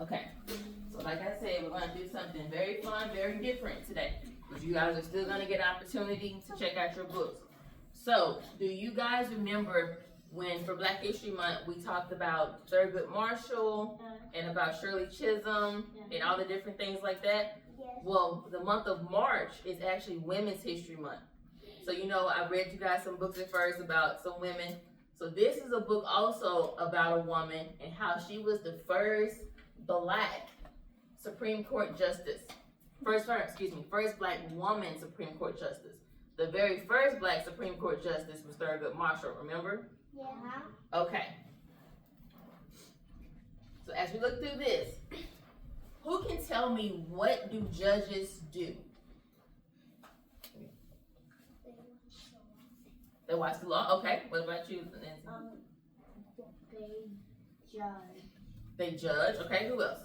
Okay. So like I said, we're going to do something very fun, very different today. But you guys are still going to get an opportunity to check out your books. So, do you guys remember when for Black History Month we talked about Thurgood Marshall and about Shirley Chisholm and all the different things like that? Yes. Well, the month of March is actually Women's History Month. So I read you guys some books at first about some women. So this is a book also about a woman and how she was the first Black Supreme Court Justice. First Black woman Supreme Court Justice. The very first Black Supreme Court Justice was Thurgood Marshall, remember? Yeah. Okay. So as we look through this, who can tell me what do judges do? They watch the law? Okay. What about you, Nancy? They judge. They judge. Okay, who else?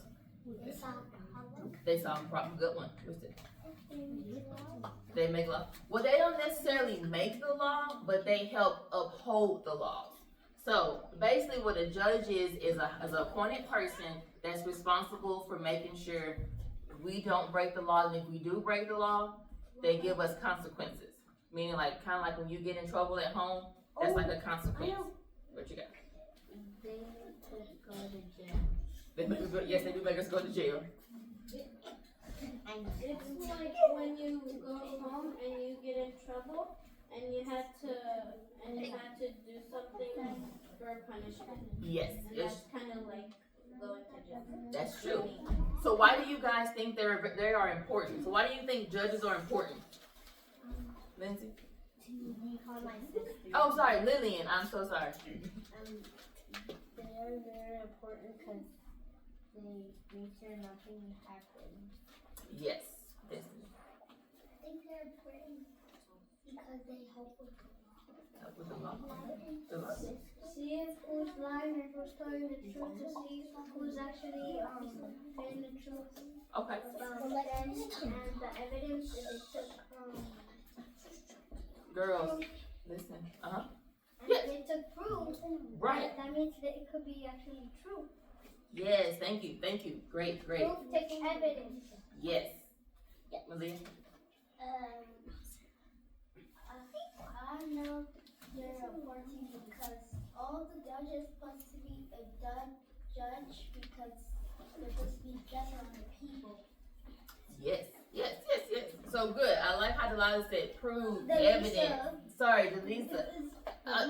They solve problems. They solve a problem. Good one. What's it? They make law. Well, they don't necessarily make the law, but they help uphold the laws. So basically what a judge is an appointed person that's responsible for making sure we don't break the law, and if we do break the law, they give us consequences. Meaning kind of like when you get in trouble at home, that's like a consequence. What you got? They go to jail. Yes, they do make us go to jail. And it's like when you go home and you get in trouble and you had to do something for punishment. Yes. And that's kind of like going to jail. That's true. So why do you guys think they are important? So why do you think judges are important? Lindsay? To call my sister. Oh, sorry, Lillian. I'm so sorry. They're very important because they make sure nothing happens. Yes. I think they're important because they help with With the law. The law. see if who's lying or who's telling the truth, to see who's actually saying the truth. Okay. And the evidence is it took Girls, listen. and Yes. they took proof. Right. That means that it could be actually true. Yes. Thank you. Great. Proof takes evidence. Yes. Malia? I know they're important because all the judges supposed to be a judge because they're supposed to be just on the people. Yes. So good. I like how Delilah said prove Delisa. evidence. Sorry, Delisa.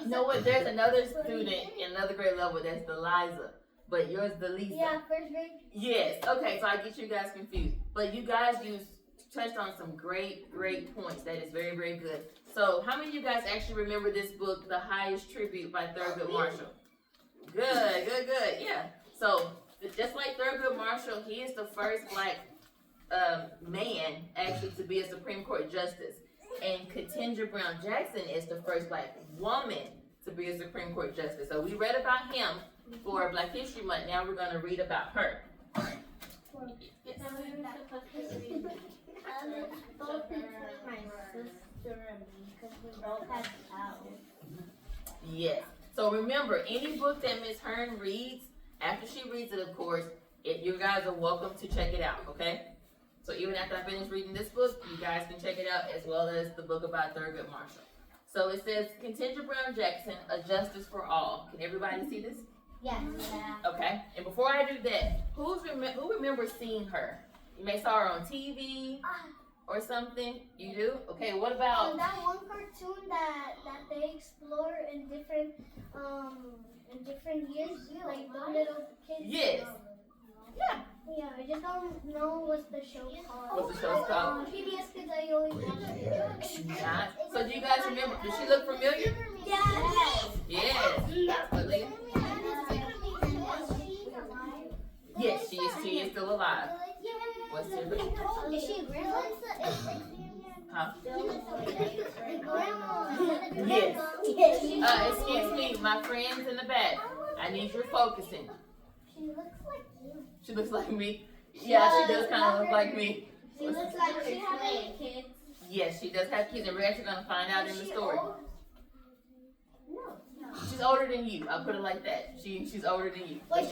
You know what? There's another student in another grade level that's Deliza, but yours Delisa. Yeah, first grade. Yes. Okay, so I get you guys confused. But you guys touched on some great points. That is very, very good. So how many of you guys actually remember this book, The Highest Tribute by Thurgood Marshall? Good. Yeah. So just like Thurgood Marshall, he is the first Black man actually to be a Supreme Court justice. And Ketanji Brown Jackson is the first Black woman to be a Supreme Court justice. So we read about him for Black History Month. Now we're going to read about her. So we were supposed to read Both between my sister and me because we both had owls. Yes. So remember, any book that Miss Hearn reads, after she reads it, of course, you guys are welcome to check it out, okay? So even after I finish reading this book, you guys can check it out as well as the book about Thurgood Marshall. So it says, Ketanji Brown Jackson, A Justice for All. Can everybody see this? Yes. Okay. And before I do that, who remembers seeing her? You may saw her on TV or something. You do? Okay. What about that one cartoon that they explore in different years, like the little kids. Yes. Yeah. Yeah, I just don't know what's the show called. What's the show called? PBS Kids, I always watch it. Yeah. So do you guys remember? Does she look familiar? Yes. Yes. Malia? Yes, she is still alive. What's her name? Is she a grandma? Huh? Grandma. Yes. Excuse me, my friends in the back. I need your focusing. She looks like you. She looks like me. Yeah, she does kind of look like me. She looks like she she's have playing. any kids. Yes, she does have kids, and we're actually going to find out in the story. No. She's older than you. I'll put it like that. She's older than you. But Wait,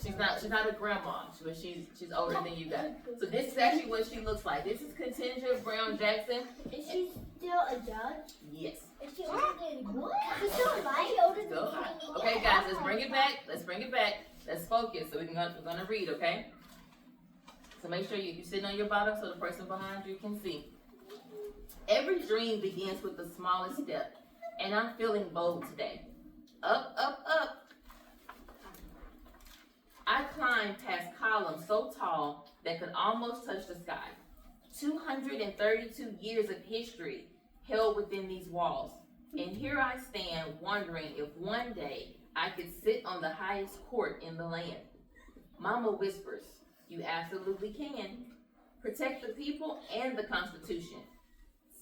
she's not a grandma, but she's older than you guys. So this is actually what she looks like. This is Contingent Brown Jackson. Is she still a judge? Yes. Is she older than what? She's still older than Still me. alive. Okay, guys, let's bring it back. Let's focus. So we're gonna read, okay? So make sure you're sitting on your bottom so the person behind you can see. Every dream begins with the smallest step, and I'm feeling bold today. Up, up, up. I climbed past columns so tall that could almost touch the sky. 232 years of history held within these walls. And here I stand wondering if one day I could sit on the highest court in the land. Mama whispers, you absolutely can. Protect the people and the Constitution.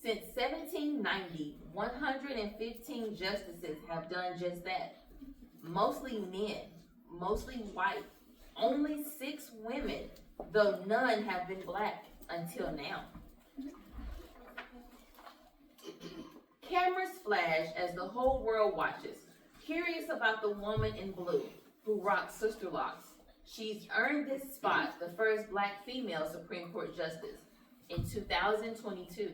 Since 1790, 115 justices have done just that. Mostly men, mostly white, only 6 women, though none have been black until now. Cameras flash as the whole world watches, curious about the woman in blue who rocks sister locks. She's earned this spot, the first black female Supreme Court justice, in 2022.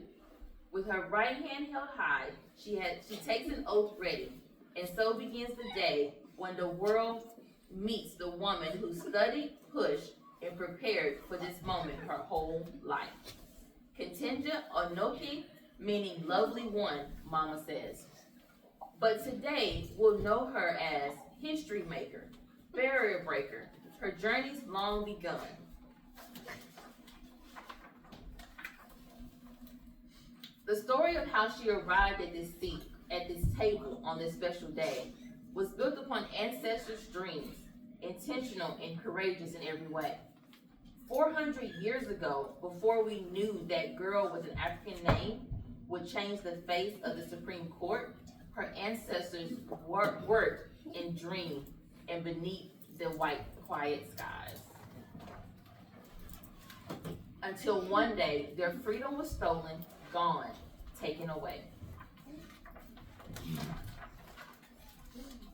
With her right hand held high, she takes an oath ready, and so begins the day when the world meets the woman who studied, pushed, and prepared for this moment her whole life. Contingent Onoki, meaning lovely one, Mama says. But today we'll know her as history maker, barrier breaker. Her journey's long begun. The story of how she arrived at this seat, at this table on this special day, was built upon ancestors' dreams, intentional and courageous in every way. 400 years ago, before we knew that girl with an African name would change the face of the Supreme Court, her ancestors worked and dreamed and beneath the white, quiet skies. Until one day, their freedom was stolen, gone, taken away.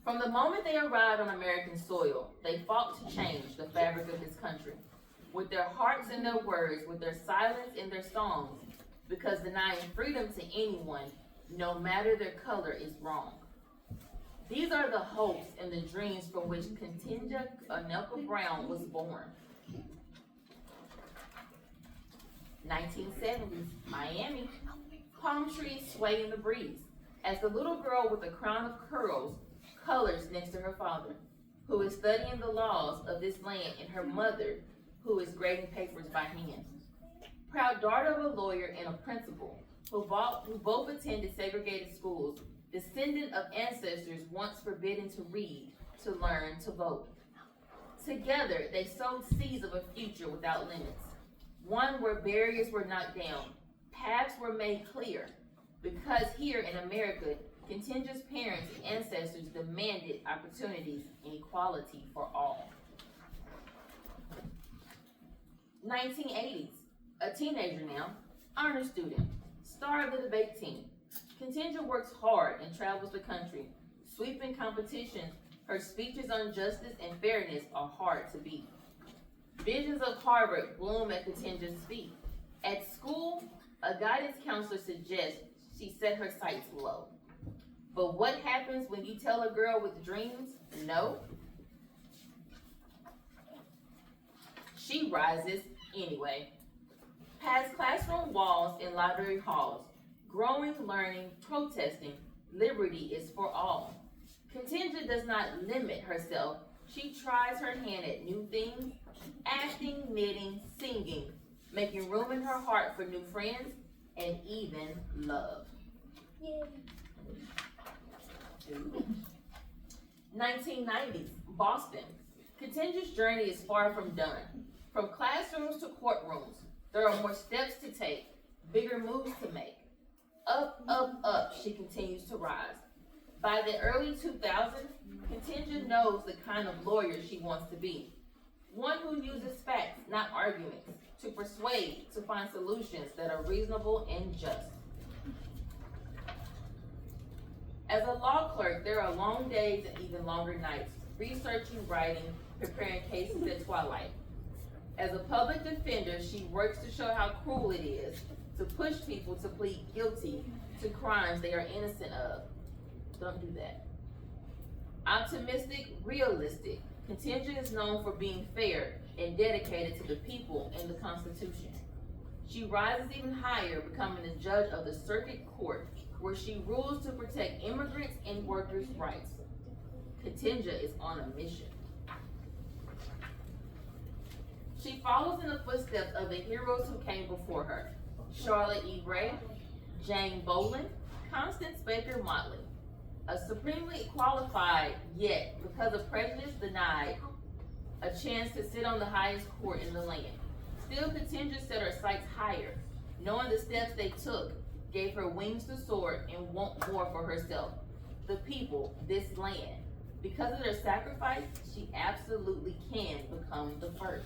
From the moment they arrived on American soil, they fought to change the fabric of this country. With their hearts and their words, with their silence and their songs, because denying freedom to anyone, no matter their color, is wrong. These are the hopes and the dreams from which Contingent Onoki Brown was born. 1970s, Miami. Palm trees sway in the breeze as the little girl with a crown of curls colors next to her father, who is studying the laws of this land, and her mother, who is grading papers by hand. Proud daughter of a lawyer and a principal, who both attended segregated schools, descendant of ancestors once forbidden to read, to learn, to vote. Together, they sowed seeds of a future without limits, one where barriers were knocked down, paths were made clear, because here in America, Contingent's parents and ancestors demanded opportunities and equality for all. 1980s, a teenager now, honor student, star of the debate team. Contingent works hard and travels the country, sweeping competitions. Her speeches on justice and fairness are hard to beat. Visions of Harvard bloom at Contingent's feet. At school, a guidance counselor suggests she set her sights low. But what happens when you tell a girl with dreams, no? She rises anyway. Past classroom walls and library halls, growing, learning, protesting, liberty is for all. Contingent does not limit herself. She tries her hand at new things, acting, knitting, singing, making room in her heart for new friends and even love. Yay. 1990s, Boston. Contingent's journey is far from done. From classrooms to courtrooms, there are more steps to take, bigger moves to make. Up, up, up, she continues to rise. By the early 2000s, Contingent knows the kind of lawyer she wants to be. One who uses facts, not arguments, to persuade, to find solutions that are reasonable and just. As a law clerk, there are long days and even longer nights, researching, writing, preparing cases at twilight. As a public defender, she works to show how cruel it is to push people to plead guilty to crimes they are innocent of. Don't do that. Optimistic, realistic, Ketanji is known for being fair and dedicated to the people and the Constitution. She rises even higher, becoming a judge of the Circuit Court, where she rules to protect immigrants and workers' rights. Ketanji is on a mission. She follows in the footsteps of the heroes who came before her: Charlotte E. Gray, Jane Boland, Constance Baker Motley. A supremely qualified, yet, because of prejudice, denied a chance to sit on the highest court in the land. Still, Ketanji set her sights higher, knowing the steps they took gave her wings to soar and want more for herself, the people, this land. Because of their sacrifice, she absolutely can become the first.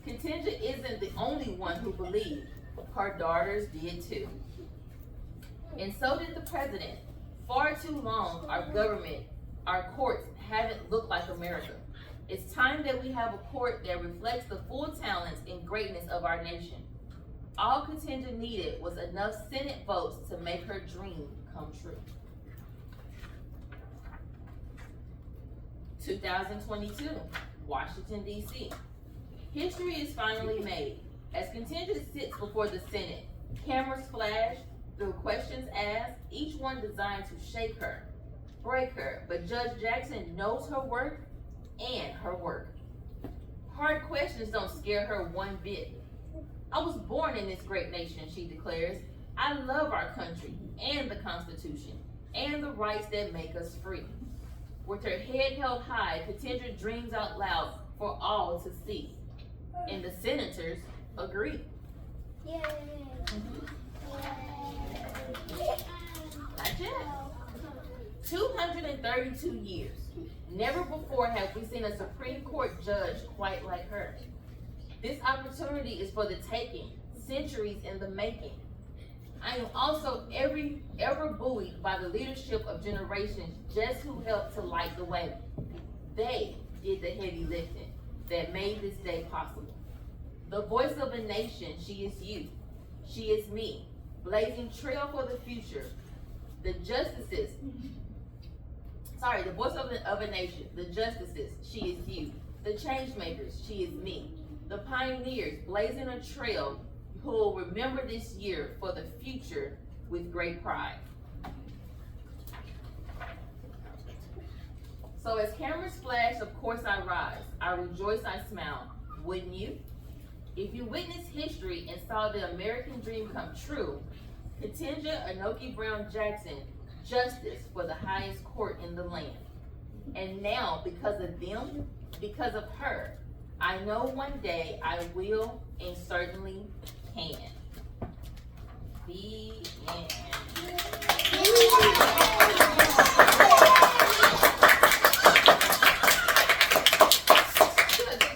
Ketanji isn't the only one who believed. Her daughters did too. And so did the president. Far too long, our government, our courts haven't looked like America. It's time that we have a court that reflects the full talents and greatness of our nation. All Ketanji needed was enough Senate votes to make her dream come true. 2022, Washington, D.C. History is finally made. As Ketanji sits before the Senate, cameras flash, the questions asked, each one designed to shake her, break her, but Judge Jackson knows her worth and her work. Hard questions don't scare her one bit. I was born in this great nation, she declares. I love our country and the Constitution and the rights that make us free. With her head held high, Ketanji dreams out loud for all to see. And the senators agree. Yay! Not yet. 232 years. Never before have we seen a Supreme Court judge quite like her. This opportunity is for the taking, centuries in the making. I am also ever buoyed by the leadership of generations just who helped to light the way. They did the heavy lifting that made this day possible. The voice of a nation, she is you. She is me, blazing trail for the future. The voice of a nation, the justices, she is you. The change makers, she is me. The pioneers, blazing a trail who will remember this year for the future with great pride. So as cameras flash, of course I rise. I rejoice, I smile. Wouldn't you? If you witnessed history and saw the American dream come true, Ketanji Anoki Brown Jackson, justice for the highest court in the land. And now, because of them, because of her, I know one day I will and certainly can. The end.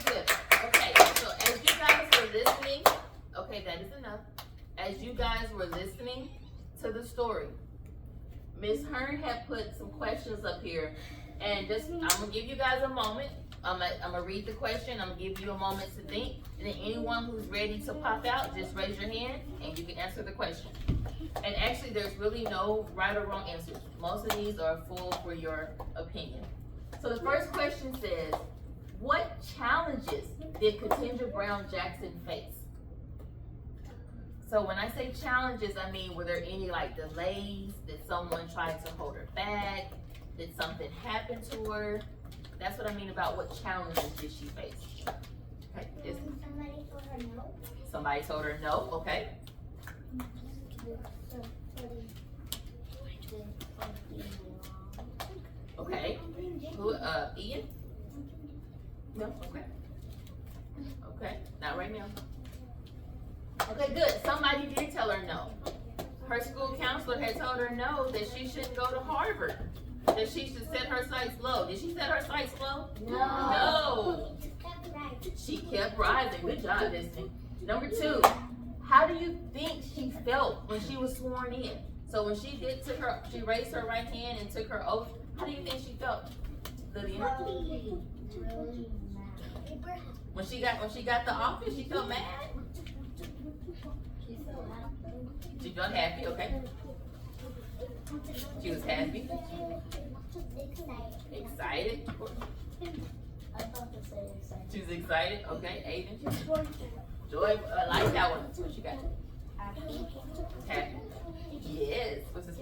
Good. Okay, so as you guys were listening, okay, that is enough. As you guys were listening to the story, Ms. Hearn had put some questions up here, and I'm gonna give you guys a moment. I'm gonna read the question. I'm gonna give you a moment to think, and then anyone who's ready to pop out, just raise your hand, and you can answer the question. And actually, there's really no right or wrong answers. Most of these are full for your opinion. So the first question says, what challenges did Ketanji Brown Jackson face? So when I say challenges, I mean, were there any like delays? Did someone try to hold her back? Did something happen to her? That's what I mean about what challenges did she face. Okay. Somebody told her no. Somebody told her no, okay. Okay. Who, Ian? No, okay. Okay, not right now. Okay, good. Somebody did tell her no. Her school counselor had told her no, that she shouldn't go to Harvard, that she should set her sights low. Did she set her sights low? No. She kept rising. Good job, Disney. Number 2, How do you think she felt when she was sworn in? So when she raised her right hand and took her oath, how do you think she felt, Lillian? When she got the office, she felt mad? She felt happy, okay. She was happy. Excited. She was excited, okay. Aiden? Joy, I like that one. What you got? Happy. Yes. What's this?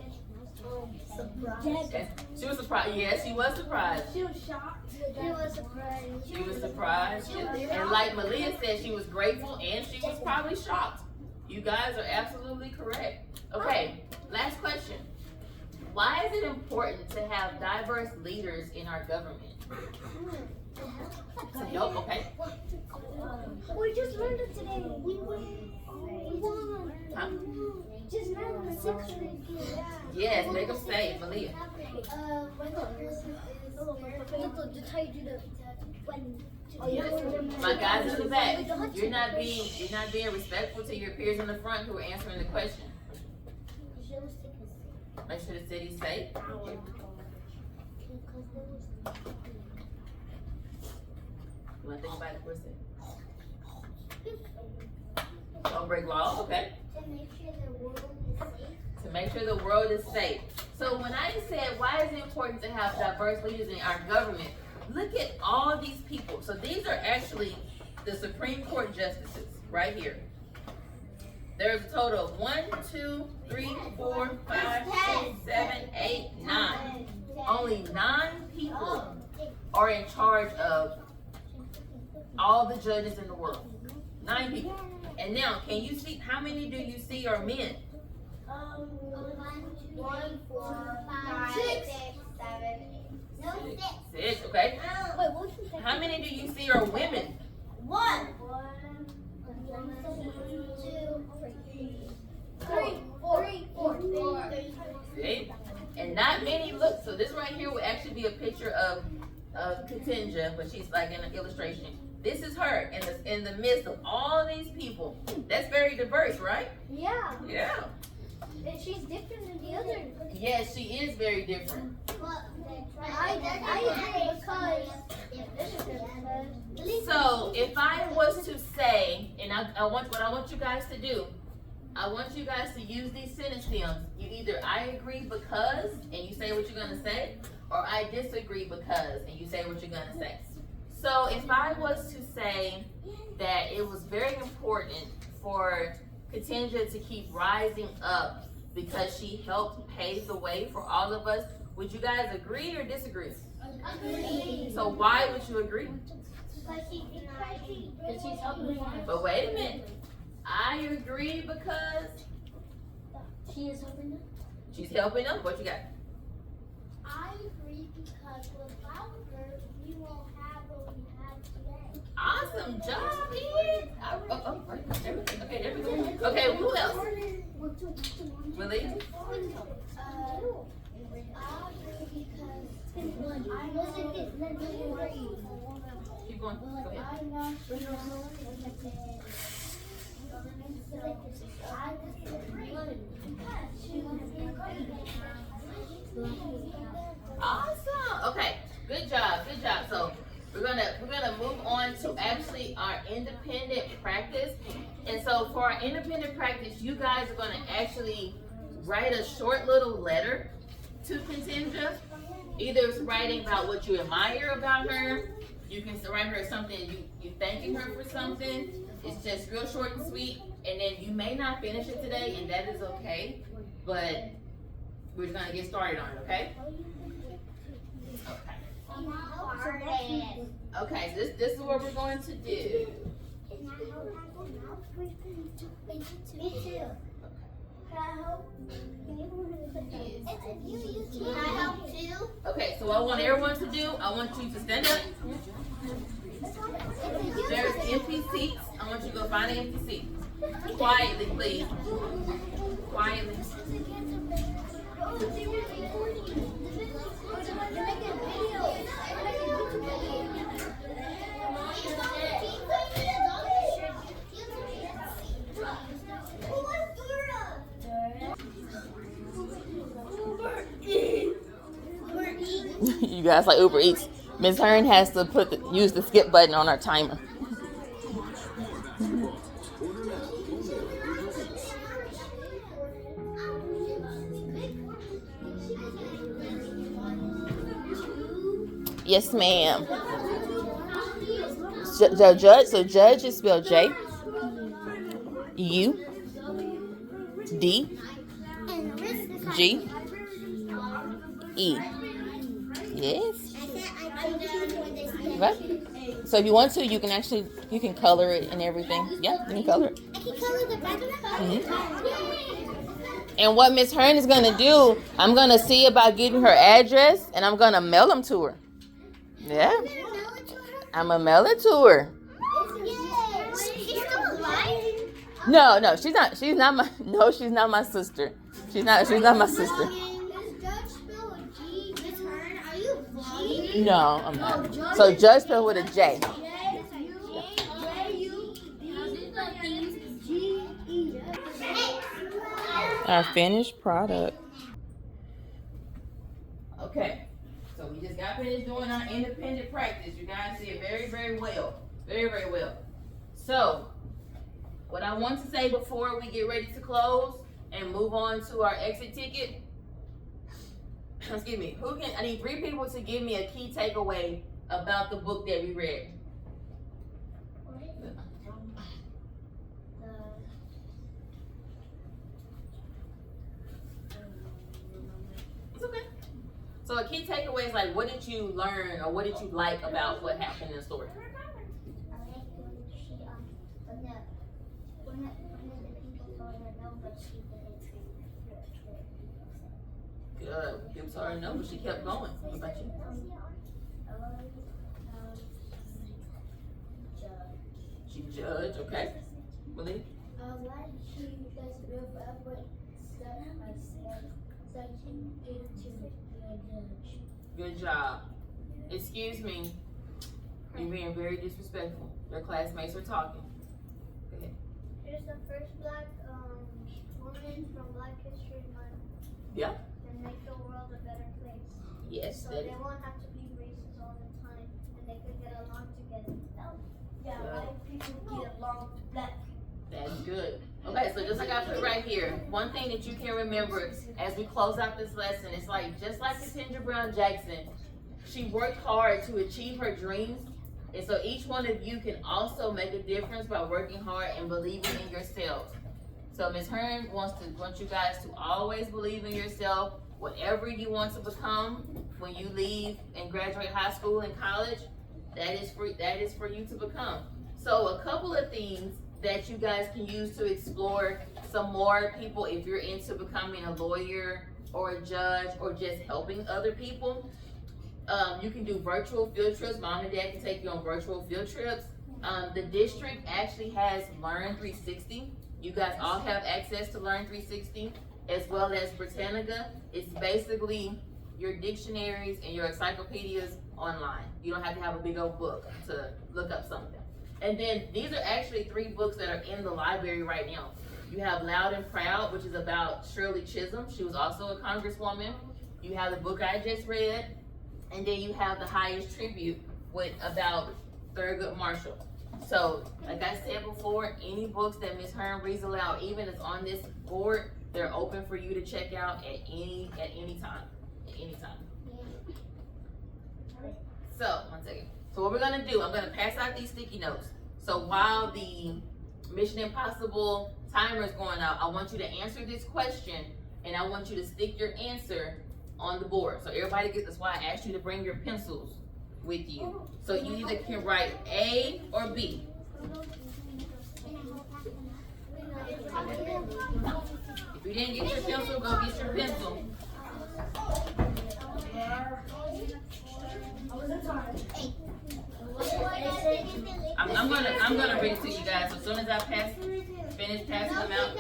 Surprised. She was surprised. Yes, she was surprised. She was shocked. She was surprised. She was surprised. And like Malia said, she was grateful and she was probably shocked. You guys are absolutely correct. Okay, last question. Why is it important to have diverse leaders in our government? To help, okay. We just learned it today. We won. Huh? Just now in the 6th grade. Yes, make them say, Malia. When the person is just how you do the My guys in the back, you're not being respectful to your peers in the front who are answering the question. Make sure the city's safe. You want to think about it for a second? Don't break laws, okay? To make sure the world is safe. So when I said, why is it important to have diverse leaders in our government? Look at all these people. So these are actually the Supreme Court justices right here. There's a total of 1, 2, 3, 4, 5, 6, 7, 8, 9. Only 9 people are in charge of all the judges in the world. 9 people. And now, can you see, how many do you see are men? 1, 4, 5, 6, 7, 8. 6, okay. How many do you see are women? 1, 2, 3, 4. See? And not many look, so this right here would actually be a picture of Katinja, but she's like in an illustration. This is her in the midst of all these people. That's very diverse, right? Yeah. Yeah. And she's different than the other. Yes, she is very different. I because So if I was to say, and what I want you guys to do, I want you guys to use these sentence stems. You either I agree because, and you say what you're gonna say, or I disagree because, and you say what you're gonna say. So if I was to say that it was very important for Katinja to keep rising up because she helped pave the way for all of us, would you guys agree or disagree? Agree. So why would you agree? Because she's helping. But wait a minute. I agree because She is helping them. she's helping them. What you got? I agree because without her, we won't have what we have today. Awesome job, Ian. Okay, there we go. Okay, who else? Willie? I agree because I wasn't Keep going. Go ahead. I'm not Awesome. Okay, good job. Good job. So we're gonna move on to actually our independent practice. And so for our independent practice, you guys are gonna actually write a short little letter to Katinja. Either it's writing about what you admire about her. You can write her something you thanking her for something. It's just real short and sweet. And then you may not finish it today, and that is okay. But we're gonna get started on it, okay? Okay. Okay, so this is what we're going to do. Me too. Can I help? Can I help too? Okay, so what I want everyone to do, I want you to stand up. There's empty seats. I want you to go find an empty seat. Quietly, please. Quietly. guys, like Uber Eats. Ms. Hearn has to use the skip button on our timer. Yes, ma'am. Judge. So judge is spelled J U D G E. Yes. Right. So if you want to, you can color it and everything. Yeah, you can color it. I can color the background. And what Miss Hearn is gonna do, I'm gonna see about getting her address, and I'm gonna mail them to her. Yeah. I'm gonna mail it to her. She's still alive? No, she's not. She's not my. No, she's not my sister. She's not my sister. Is Judge spelled with G? Miss Hearn, are you vlogging? No, I'm not. So Judge spelled with a J. Our finished product. Okay, so we just got finished doing our independent practice. You guys did very, very well. Very, very well. So, what I want to say before we get ready to close and move on to our exit ticket, excuse me, I need 3 people to give me a key takeaway about the book that we read. It's okay. So a key takeaway is like, what did you learn or what did you like about what happened in the story? Good. People told her no, but she kept going. What about you? She judged, okay. Believe? She does real effort such into judge. Good job. Excuse me. You're being very disrespectful. Your classmates are talking. Go ahead. Here's the first black woman from Black History Month. Yeah. And make the world a better place. Yes. So they won't have to be racist all the time, and they can get along together. Yeah, white people get along with black people. That's good. Okay, so just like I put right here, one thing that you can remember as we close out this lesson, it's like, just like Ketanji Brown Jackson, she worked hard to achieve her dreams. And so each one of you can also make a difference by working hard and believing in yourselves. So Ms. Hearn wants you guys to always believe in yourself. Whatever you want to become when you leave and graduate high school and college, that is for you to become. So a couple of things that you guys can use to explore some more people if you're into becoming a lawyer or a judge or just helping other people. You can do virtual field trips. Mom and Dad can take you on virtual field trips. The district actually has Learn 360. You guys all have access to Learn 360 as well as Britannica. It's basically your dictionaries and your encyclopedias online. You don't have to have a big old book to look up something. And then these are actually 3 books that are in the library right now. You have Loud and Proud, which is about Shirley Chisholm. She was also a congresswoman. You have the book I just read. And then you have The Highest Tribute about Thurgood Marshall. So, like I said before, any books that Ms. Hearn reads aloud, even if on this board, they're open for you to check out at any time. At any time. So, one second. So what we're gonna do, I'm gonna pass out these sticky notes. So while the Mission Impossible timer is going out, I want you to answer this question, and I want you to stick your answer on the board. So everybody gets, that's why I asked you to bring your pencils with you. So you either can write A or B. If you didn't get your pencil, go get your pencil. I'm gonna read it to you guys. As soon as I finish passing them out,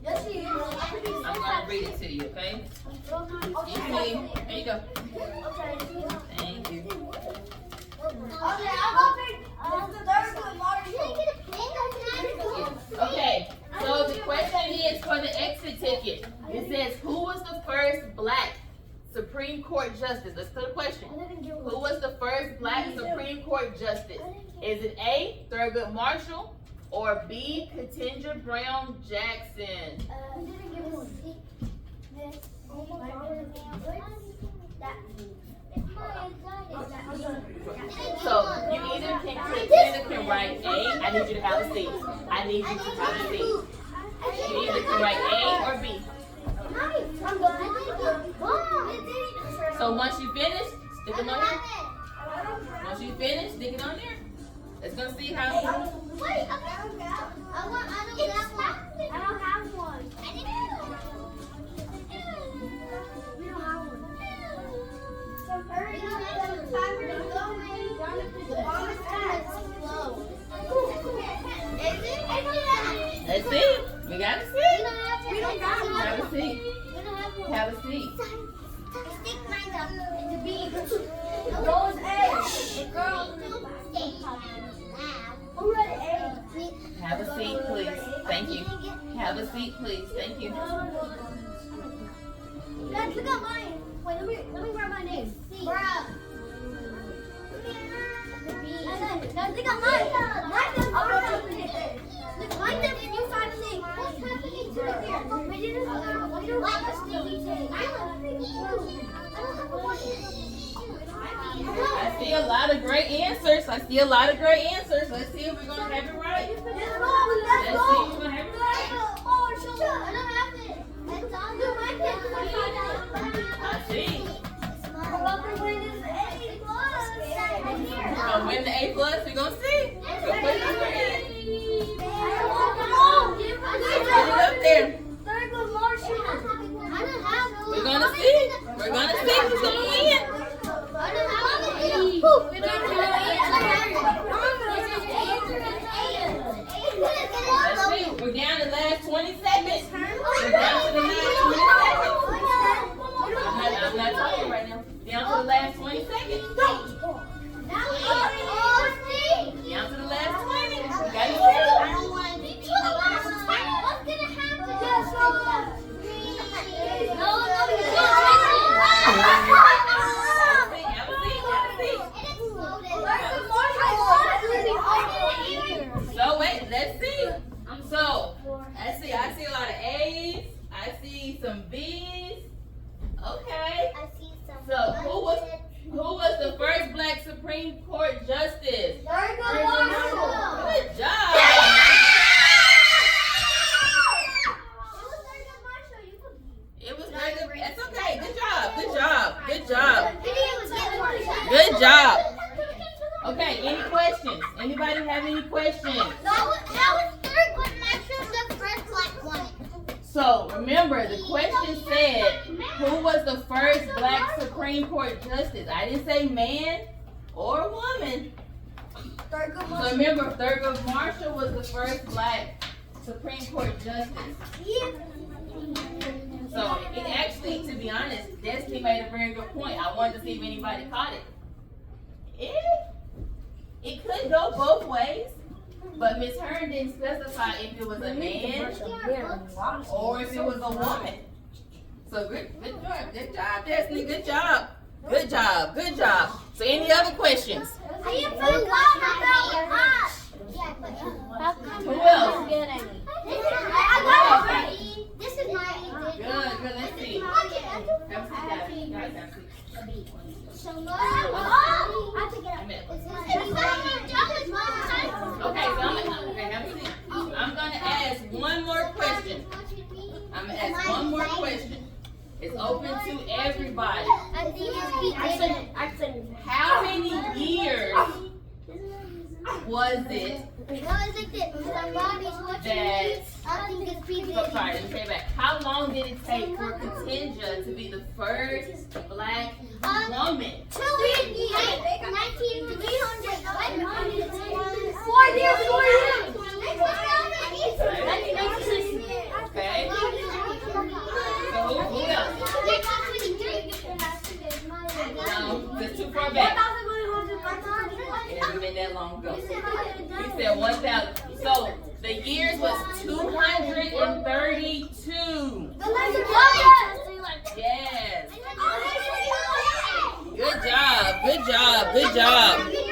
I'm gonna read it to you, okay? Excuse me. There you go. Thank you. Okay, so the question is for the exit ticket. It says, who was the first Black Supreme Court justice? Let's put a question. Black Supreme Court Justice? Is it A, Thurgood Marshall, or B, Ketanji Brown Jackson? We didn't give us this. So you either can write A. I need you to have a seat. I need you to have a seat. You either can write A or B. So once you finish, stick them on here. Once you finish, stick it on there. Let's go see how. Wait, I don't have one. We don't have one. So hurry up, the timer is going. The bomb is slow. Let's see. We got a seat. We don't have one. Have a seat. We don't have one. Have a seat. Stick mine up in the beat. The goal is A. The girl Have a seat, please. Thank you. Have a seat, please. Thank you. Guys, look at mine. Wait, let me write my name. Bruh. Guys, look at mine. Look, mine says you find a thing. What's happening to the beer? We didn't write a sticky thing. I don't have a one. I see a lot of great answers. Let's see if we're going to have it right. Let's see if we're going to have it right. I see. We're win the A+, we're going to see. So put it up there. Put it up there. We're going to see. We're going to see who's going to win. Let's see. We're down to the last 20 seconds. We're down to the last 20 seconds. I'm not talking right now. Down to the last 20 seconds. Down to the last 20. We got it. So wait, let's see. So let's see. I see a lot of A's. I see some B's. Okay. So who was the first Black Supreme Court Justice? Good job. It was Thurgood. That's okay. Good job. Good job. Good job. Good job. Okay. Any questions? Anybody have any questions? So remember, the question said, who was the first Black Supreme Court Justice? I didn't say man or woman. So remember, Thurgood Marshall was the first Black Supreme Court Justice. So it actually, to be honest, Destiny made a very good point. I wanted to see if anybody caught it. It could go both ways. But Ms. Hearn didn't specify if it was a man or if it was a woman. So good job, Destiny. Good job. Good job. Good job. So any other questions? Who else? This is my Good. Let's see. Okay, so I'm gonna ask one more question. I'm gonna ask one more question. It's open to everybody. How many years was it sorry, let me say it back. How long did it take for Ketanji to be the first Black woman? 4 years. Okay. So who else? No, just too far back. It hasn't been that long ago. You said 1,000. So the years was 232. Yes. Good job. job. Good job.